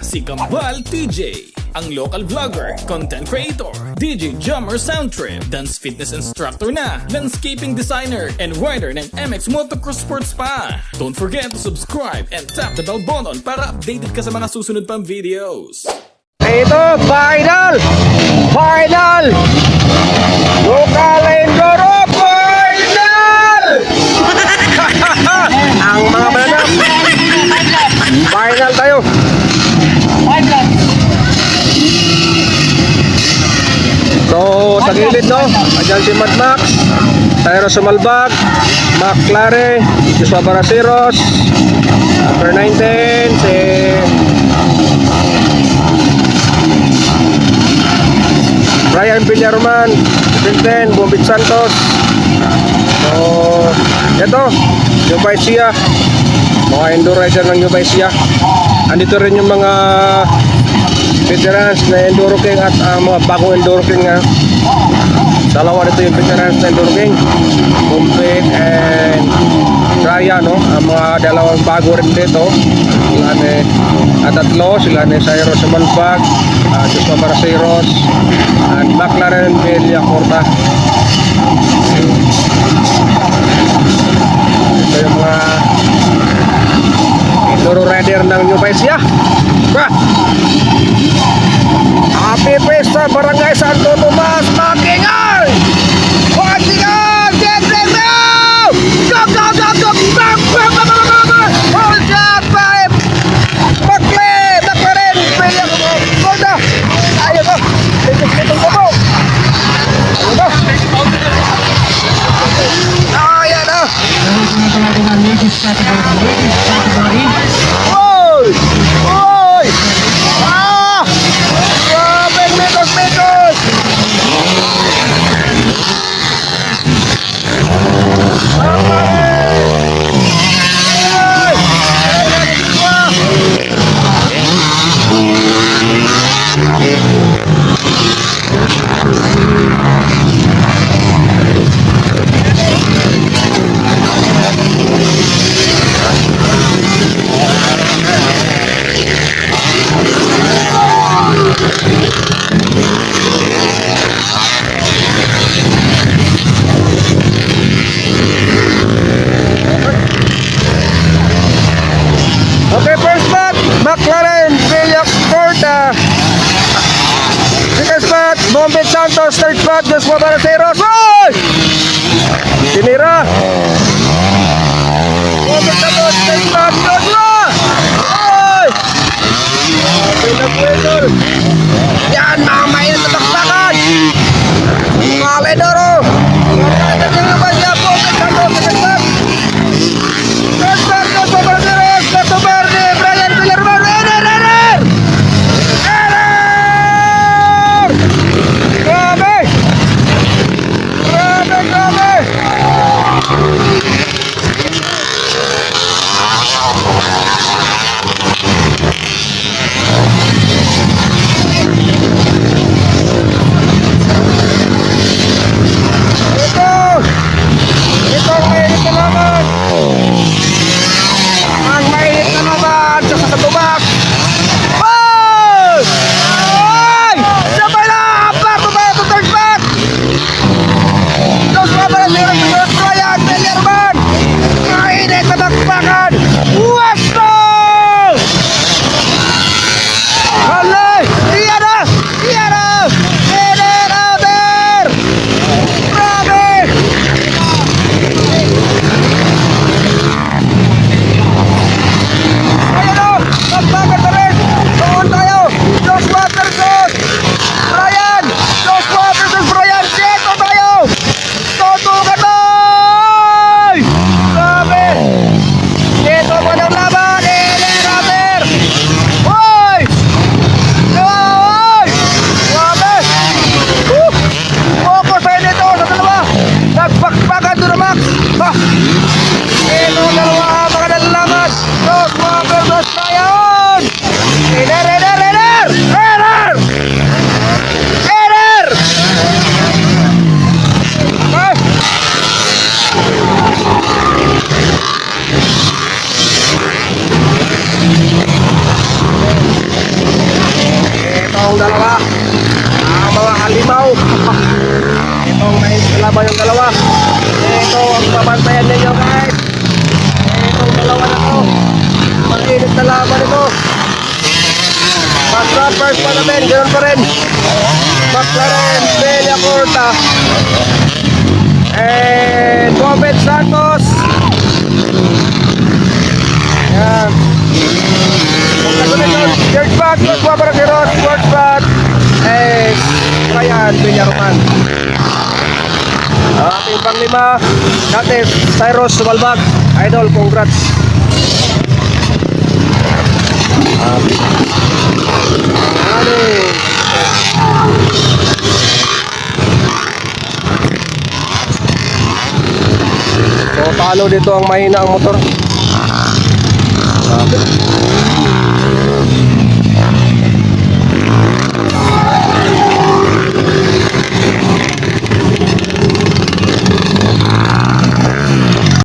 si Kambal TJ, ang local vlogger, content creator, DJ Jammer Soundtrip, dance fitness instructor na, landscaping designer, and rider ng MX Motocross Sports pa. Don't forget to subscribe and tap the bell button para updated ka sa mga susunod pang videos. Ito, final! Final! Local Enduro final! Ang mga banana, final tayo. So, sa gilid, no? Ayan si Mad Max, Tyro Sumalbag, McLaren, Joshua Baraceros, number 19, si Brian Villarman, 17, Bombit Santos. So, ito, New Vicia, mga enduro rider ng New Vicia. Andito rin yung mga veterans na Enduro King at mga bagong Enduro King nga. Dalawa dito yung veterans na Enduro King, Bombit and Ryan, no? Ang mga dalawang bago rin dito. Sila ni tatlo, sila ni Cyrus Sumalbag, Joshua Baraceros, and McLaren Villacorta. Ito yung mga Enduro rider ng New Vicia. Happy Fiesta Barangay Santo Tomas, Makingal! Makingal! Get them now! Go, go, go, go! Bang, bang, bang, bang, bang, bang! Hold up, five! McLaren! Pilya ko mo! Hold up! Ayaw ko! Litong ko mo! Ayaw ko! Ayan na! Oy! Oy! Ah! Grabe! Metos! Metos! Okay, first spot, McLaren Villacorta. Second spot, Bombit Santos. Third spot, Joshua Baraceros. Oy! Sinira. Bombit Santos, third spot, Joshua. Oy! Pinag-winner. Yan, mga mainit na taktakan. Mga Enduro. Bombit Santos, second spot. Third spot, Joshua Baraceros. Tato Verde, Brian Villarman. Runner! Grabe! Grabe, grabe! yung dalawa. Ang mga halimaw. Itong mais kalaban yung dalawa. Ito ang pabantayan ninyo guys. Itong dalawa na to. Mainit na laban ito. Basta first pa natin, ganoon pa rin. McLaren, Bella Corta. And Bobet Santos. Yan. Kung kasunod yun, George Bat, Magwa Barakiros, George Bat. Ryan Villarman. Ating panglima, dati Cyrus Sumalbag. Idol, congrats. So talo dito ang mahina ang motor.